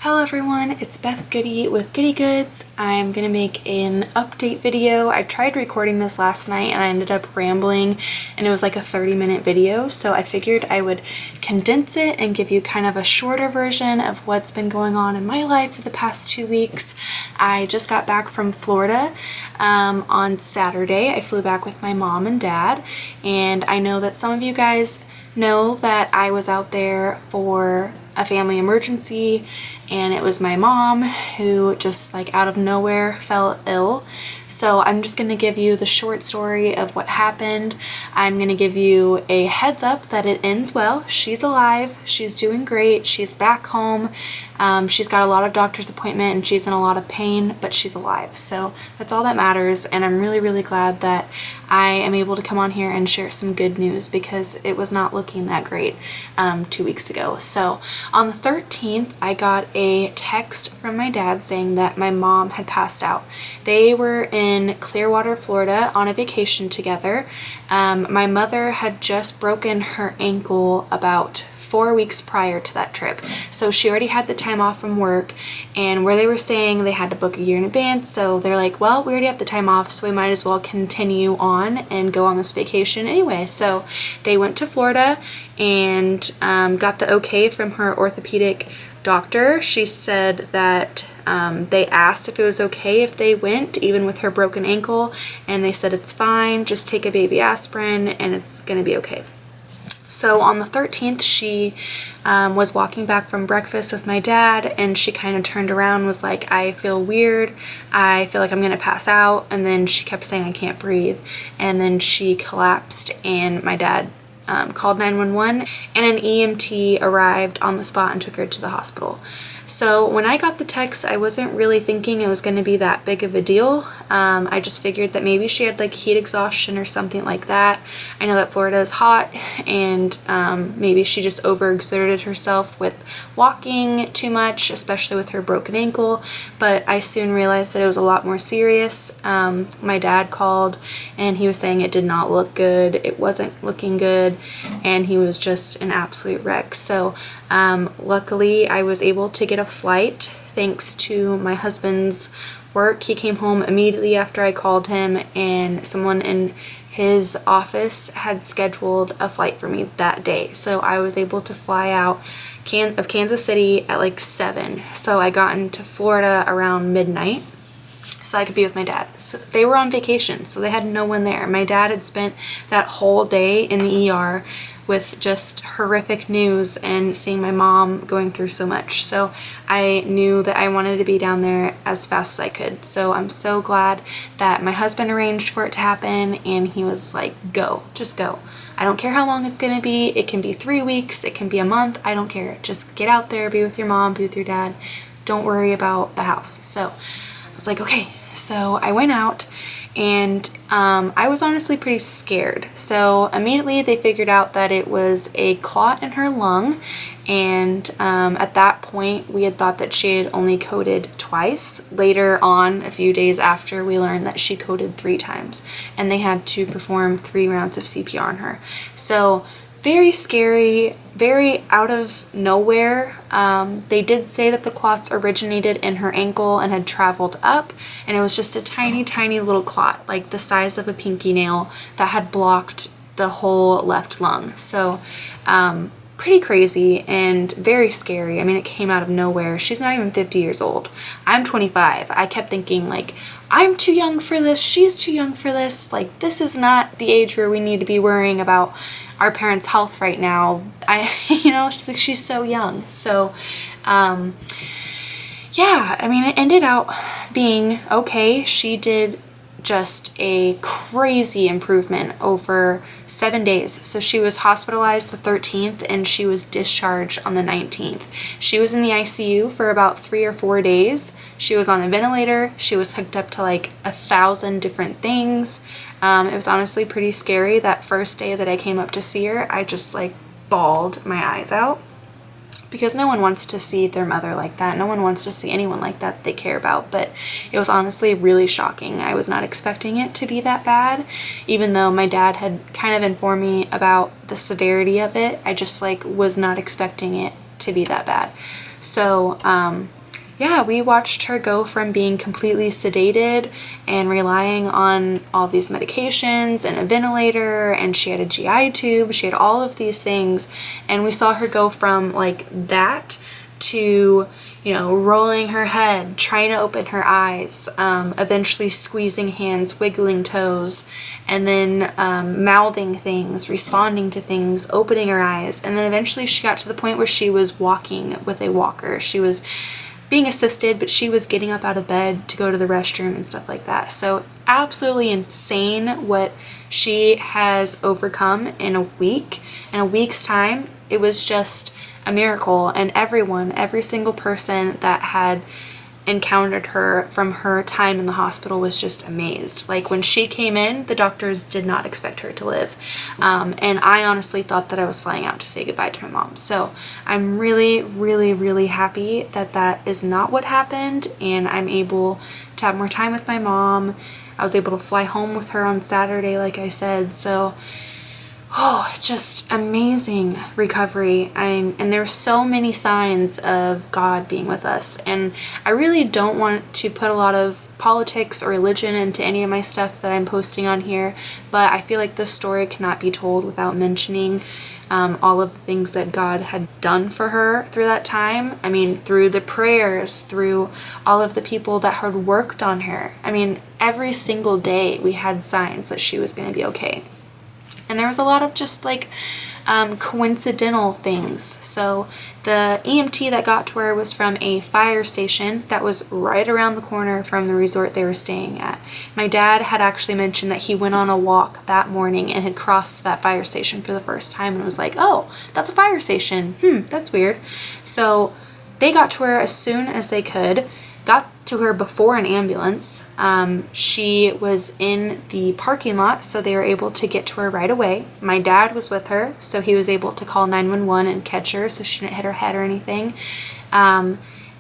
Hello everyone, it's Beth Goody with Goody Goods. I'm gonna make an update video. I tried recording this last night and I ended up rambling and it was like a 30-minute video, so I figured I would condense it and give you kind of a shorter version of what's been going on in my life for the past 2 weeks. I just got back from Florida on Saturday. I flew back with my mom and dad, and I know that some of you guys know that I was out there for a family emergency, and it was my mom who just like out of nowhere fell ill. So I'm just going to give you the short story of what happened. I'm going to give you a heads up that it ends well. She's alive, she's doing great, she's back home. She's got a lot of doctor's appointment and she's in a lot of pain, but she's alive. So that's all that matters, and I'm really glad that I am able to come on here and share some good news because it was not looking that great 2 weeks ago. So on the 13th, I got a text from my dad saying that my mom had passed out. They were in Clearwater, Florida on a vacation together. My mother had just broken her ankle about 4 weeks prior to that trip, so she already had the time off from work, and where they were staying they had to book a year in advance, so they're like, well, we already have the time off, so we might as well continue on and go on this vacation anyway. So they went to Florida and got the okay from her orthopedic doctor. She said that they asked if it was okay if they went even with her broken ankle, and they said it's fine, just take a baby aspirin and it's gonna be okay. So on the 13th, she was walking back from breakfast with my dad, and she kind of turned around and was like, I feel weird, I feel like I'm gonna pass out, and then she kept saying I can't breathe, and then she collapsed, and my dad called 911, and an EMT arrived on the spot and took her to the hospital. So when I got the text, I wasn't really thinking it was going to be that big of a deal. I just figured that maybe she had like heat exhaustion or something like that. I know that Florida is hot, and maybe she just overexerted herself with walking too much, especially with her broken ankle. But I soon realized that it was a lot more serious. My dad called and he was saying it did not look good, it wasn't looking good, and he was just an absolute wreck. So luckily I was able to get a flight thanks to my husband's work. He came home immediately after I called him, and someone in his office had scheduled a flight for me that day. So I was able to fly out of Kansas City at like 7. So I got into Florida around midnight so I could be with my dad. So they were on vacation, so they had no one there. My dad had spent that whole day in the ER with just horrific news and seeing my mom going through so much. So I knew that I wanted to be down there as fast as I could. So I'm so glad that my husband arranged for it to happen, and he was like, go, just go. I don't care how long it's gonna be. It can be 3 weeks, it can be a month, I don't care. Just get out there, be with your mom, be with your dad. Don't worry about the house. So I was like, okay. So I went out, and I was honestly pretty scared. So immediately they figured out that it was a clot in her lung, and at that point we had thought that she had only coded twice. Later on, a few days after, we learned that she coded 3 times, and they had to perform 3 rounds of CPR on her. So very scary, very out of nowhere. They did say that the clots originated in her ankle and had traveled up, and it was just a tiny little clot, like the size of a pinky nail, that had blocked the whole left lung. So pretty crazy and very scary. I mean, it came out of nowhere. She's not even 50 years old. I'm 25. I kept thinking like, I'm too young for this, she's too young for this. Like, this is not the age where we need to be worrying about our parents' health right now. You know, she's so young. So yeah, I mean, it ended out being okay. She did just a crazy improvement over 7 days. So she was hospitalized the 13th and she was discharged on the 19th. She was in the ICU for about 3 or 4 days. She was on a ventilator. She was hooked up to like 1,000 different things. It was honestly pretty scary. That first day that I came up to see her, I just like bawled my eyes out, because no one wants to see their mother like that. No one wants to see anyone like that they care about. But it was honestly really shocking. I was not expecting it to be that bad, even though my dad had kind of informed me about the severity of it. I just like was not expecting it to be that bad. So yeah, we watched her go from being completely sedated and relying on all these medications and a ventilator, and she had a GI tube, she had all of these things, and we saw her go from like that to, you know, rolling her head, trying to open her eyes, eventually squeezing hands, wiggling toes, and then mouthing things, responding to things, opening her eyes, and then eventually she got to the point where she was walking with a walker. She was being assisted, but she was getting up out of bed to go to the restroom and stuff like that. So absolutely insane what she has overcome in a week. In a week's time, it was just a miracle, and every single person that had encountered her from her time in the hospital was just amazed. Like when she came in, the doctors did not expect her to live, and I honestly thought that I was flying out to say goodbye to my mom. So I'm really, really, really happy that that is not what happened, and I'm able to have more time with my mom. I was able to fly home with her on Saturday, like I said. So oh, just amazing recovery. And there's so many signs of God being with us. And I really don't want to put a lot of politics or religion into any of my stuff that I'm posting on here, but I feel like this story cannot be told without mentioning all of the things that God had done for her through that time. I mean, through the prayers, through all of the people that had worked on her. I mean, every single day we had signs that she was going to be okay. And there was a lot of just like coincidental things. So the EMT that got to her was from a fire station that was right around the corner from the resort they were staying at. My dad had actually mentioned that he went on a walk that morning and had crossed that fire station for the first time and was like, oh, that's a fire station. That's weird. So they got to her as soon as they could. Got to her before an ambulance. She was in the parking lot, so they were able to get to her right away. My dad was with her, so he was able to call 911 and catch her so she didn't hit her head or anything.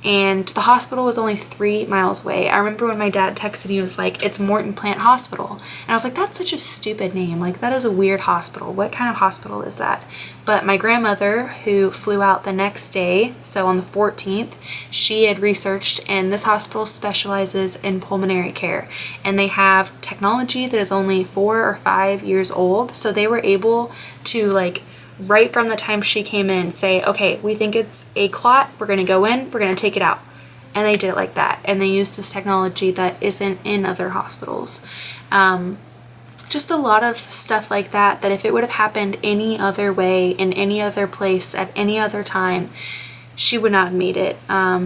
And the hospital was only 3 miles away. I remember when my dad texted me, he was like, it's Morton Plant Hospital. And I was like, that's such a stupid name. Like, that is a weird hospital. What kind of hospital is that? But my grandmother, who flew out the next day, so on the 14th, she had researched, and this hospital specializes in pulmonary care. And they have technology that is only 4 or 5 years old. So they were able to, like, right from the time she came in, say, okay, we think it's a clot, we're going to go in, we're going to take it out. And they did it like that. And they used this technology that isn't in other hospitals. Just a lot of stuff like that, that if it would have happened any other way, in any other place, at any other time, she would not have made it.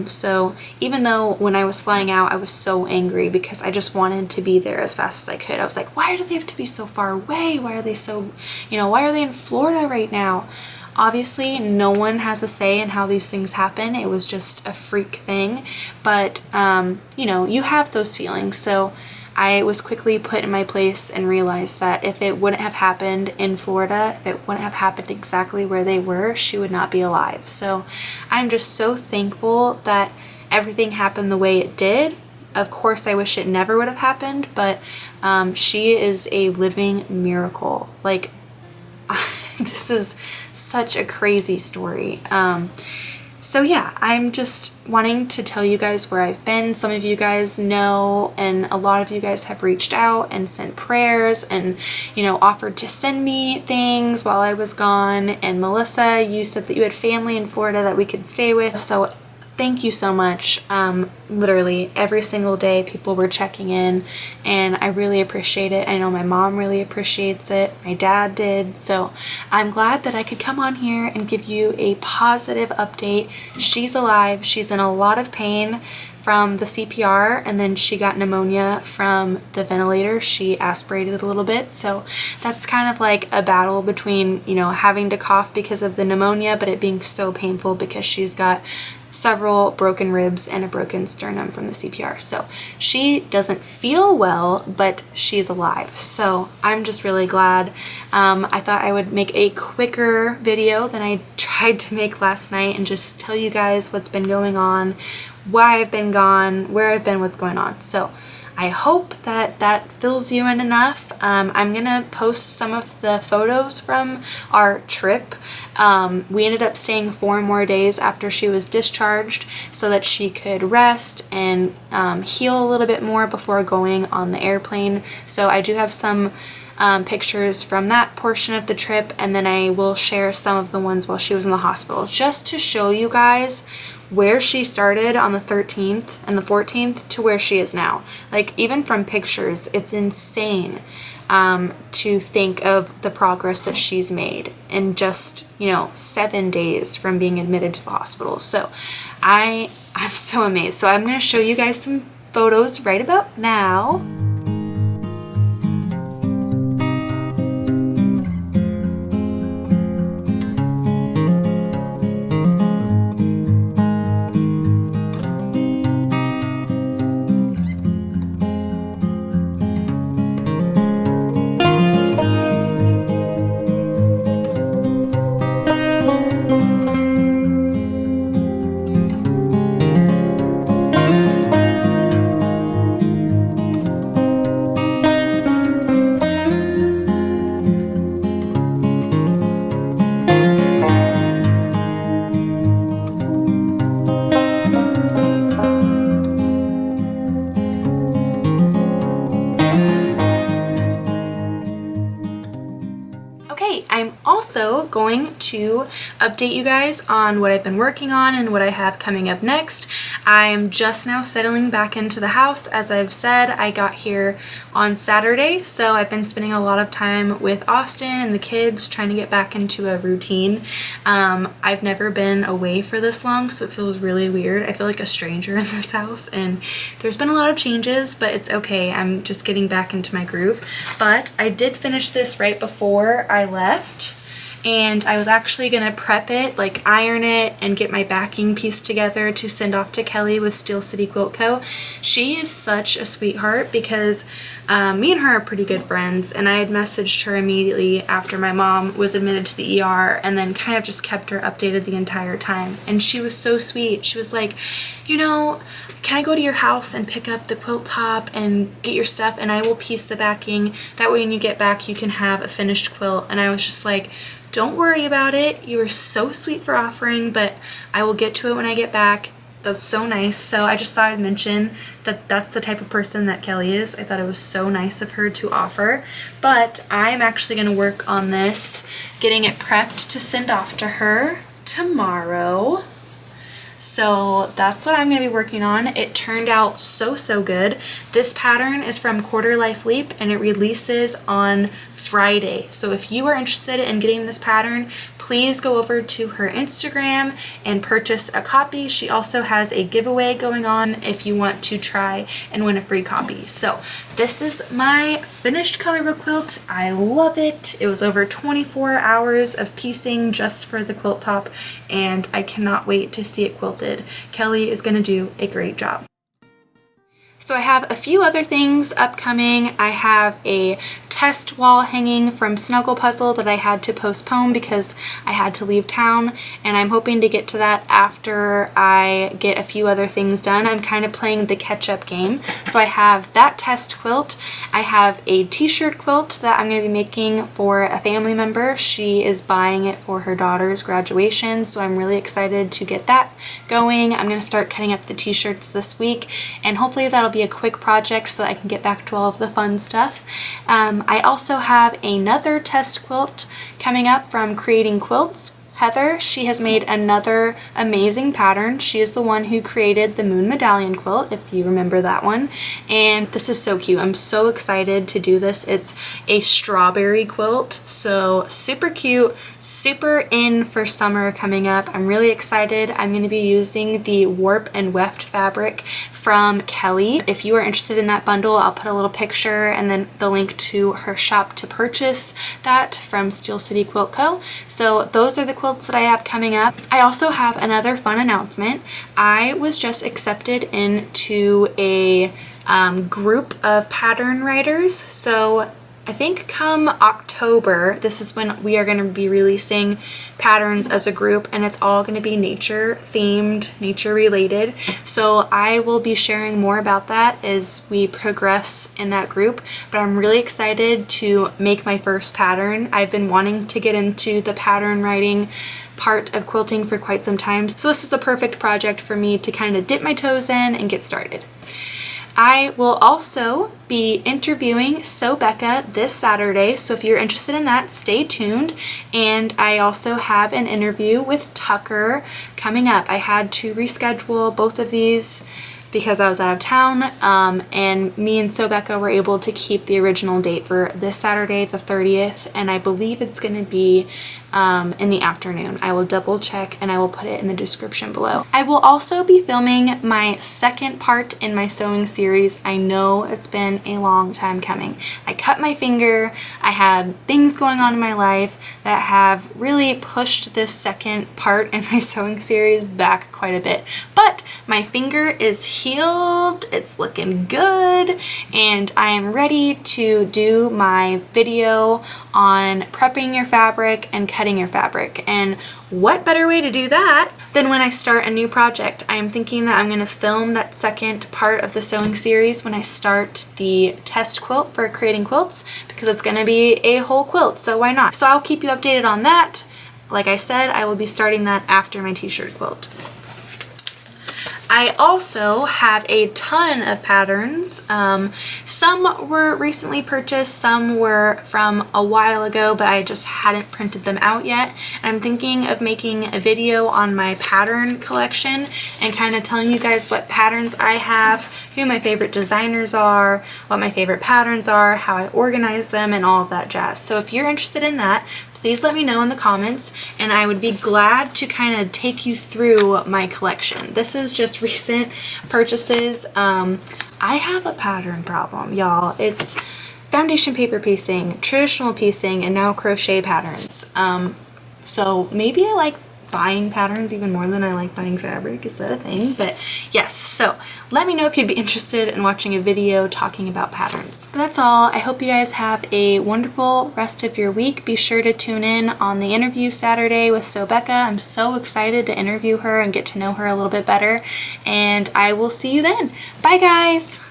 So even though when I was flying out, I was so angry because I just wanted to be there as fast as I could. I was like, why do they have to be so far away? Why are they so, why are they in Florida right now? Obviously, no one has a say in how these things happen. It was just a freak thing. But, you have those feelings. So I was quickly put in my place and realized that if it wouldn't have happened in Florida, if it wouldn't have happened exactly where they were, she would not be alive. So I'm just so thankful that everything happened the way it did. Of course, I wish it never would have happened, but she is a living miracle. Like, this is such a crazy story. So yeah, I'm just wanting to tell you guys where I've been. Some of you guys know, and a lot of you guys have reached out and sent prayers and, offered to send me things while I was gone. And Melissa, you said that you had family in Florida that we could stay with. So thank you so much. Literally every single day people were checking in, and I really appreciate it. I know my mom really appreciates it. My dad did. So I'm glad that I could come on here and give you a positive update. She's alive. She's in a lot of pain from the CPR, and then she got pneumonia from the ventilator. She aspirated a little bit. So that's kind of like a battle between, having to cough because of the pneumonia, but it being so painful because she's got several broken ribs and a broken sternum from the CPR. So she doesn't feel well, but she's alive. So I'm just really glad. I thought I would make a quicker video than I tried to make last night and just tell you guys what's been going on, why I've been gone, where I've been, what's going on. So I hope that that fills you in enough. I'm gonna post some of the photos from our trip. We ended up staying 4 more days after she was discharged so that she could rest and heal a little bit more before going on the airplane. So I do have some pictures from that portion of the trip, and then I will share some of the ones while she was in the hospital, just to show you guys where she started on the 13th and the 14th to where she is now. Like, even from pictures, it's insane to think of the progress that she's made in just, you know, 7 days from being admitted to the hospital. So I'm so amazed. So I'm going to show you guys some photos right about now. Okay, I'm also going to update you guys on what I've been working on and what I have coming up next. I am just now settling back into the house. As I've said, I got here on Saturday, so I've been spending a lot of time with Austin and the kids trying to get back into a routine. I've never been away for this long, so it feels really weird. I feel like a stranger in this house, and there's been a lot of changes, but it's okay. I'm just getting back into my groove. But I did finish this right before I left, and I was actually gonna prep it, like iron it and get my backing piece together to send off to Kelly with Steel City Quilt Co. She is such a sweetheart because me and her are pretty good friends, and I had messaged her immediately after my mom was admitted to the ER and then kind of just kept her updated the entire time. And she was so sweet. She was like, you know, can I go to your house and pick up the quilt top and get your stuff, and I will piece the backing. That way when you get back you can have a finished quilt. And I was just like, don't worry about it. You were so sweet for offering, but I will get to it when I get back. That's so nice. So I just thought I'd mention that that's the type of person that Kelly is. I thought it was so nice of her to offer. But I'm actually going to work on this, getting it prepped to send off to her tomorrow. So that's what I'm going to be working on. It turned out so good. This pattern is from Quarter Life Leap, and it releases on Friday. So if you are interested in getting this pattern, please go over to her Instagram and purchase a copy. She also has a giveaway going on if you want to try and win a free copy. So this is my finished Colorwheel quilt. I love it. It was over 24 hours of piecing just for the quilt top, and I cannot wait to see it quilted. Kelly is going to do a great job. So I have a few other things upcoming. I have a test wall hanging from Snuggle Puzzle that I had to postpone because I had to leave town, and I'm hoping to get to that after I get a few other things done. I'm kind of playing the catch-up game. So I have that test quilt. I have a t-shirt quilt that I'm going to be making for a family member. She is buying it for her daughter's graduation, so I'm really excited to get that going. I'm going to start cutting up the t-shirts this week, and hopefully that'll be a quick project so I can get back to all of the fun stuff. I also have another test quilt coming up from Creating Quilts. Heather, she has made another amazing pattern. She is the one who created the Moon Medallion quilt, if you remember that one. And this is so cute. I'm so excited to do this. It's a strawberry quilt, so super cute, super in for summer coming up. I'm really excited. I'm going to be using the Warp and Weft fabric from Kelly. If you are interested in that bundle, I'll put a little picture and then the link to her shop to purchase that from Steel City Quilt Co. So those are the quilts that I have coming up. I also have another fun announcement. I was just accepted into a group of pattern writers. So I think come October, this is when we are going to be releasing patterns as a group, and it's all going to be nature themed, nature related. So I will be sharing more about that as we progress in that group, but I'm really excited to make my first pattern. I've been wanting to get into the pattern writing part of quilting for quite some time, so this is the perfect project for me to kind of dip my toes in and get started. I will also be interviewing Sew Becca this Saturday, so if you're interested in that, stay tuned. And I also have an interview with Tucker coming up. I had to reschedule both of these because I was out of town, and me and Sew Becca were able to keep the original date for this Saturday, the 30th, and I believe it's going to be in the afternoon. I will double check and I will put it in the description below. I will also be filming my second part in my sewing series. I know it's been a long time coming. I cut my finger. I had things going on in my life that have really pushed this second part in my sewing series back quite a bit. But my finger is healed, it's looking good, and I am ready to do my video on prepping your fabric and cutting your fabric. And what better way to do that than when I start a new project? I am thinking that I'm going to film that second part of the sewing series when I start the test quilt for creating quilts, because it's going to be a whole quilt, so why not? So I'll keep you updated on that. Like I said, I will be starting that after my t-shirt quilt. I also have a ton of patterns. Some were recently purchased, some were from a while ago, but I just hadn't printed them out yet. And I'm thinking of making a video on my pattern collection and kind of telling you guys what patterns I have, who my favorite designers are, what my favorite patterns are, how I organize them, and all of that jazz. So if you're interested in that, please let me know in the comments, and I would be glad to kind of take you through my collection. This is just recent purchases. I have a pattern problem, y'all. It's foundation paper piecing, traditional piecing, and now crochet patterns. So maybe I like buying patterns even more than I like buying fabric. Is that a thing? But yes, so let me know if you'd be interested in watching a video talking about patterns. But that's all. I hope you guys have a wonderful rest of your week. Be sure to tune in on the interview Saturday with Sew Becca. I'm so excited to interview her and get to know her a little bit better, and I will see you then. Bye guys!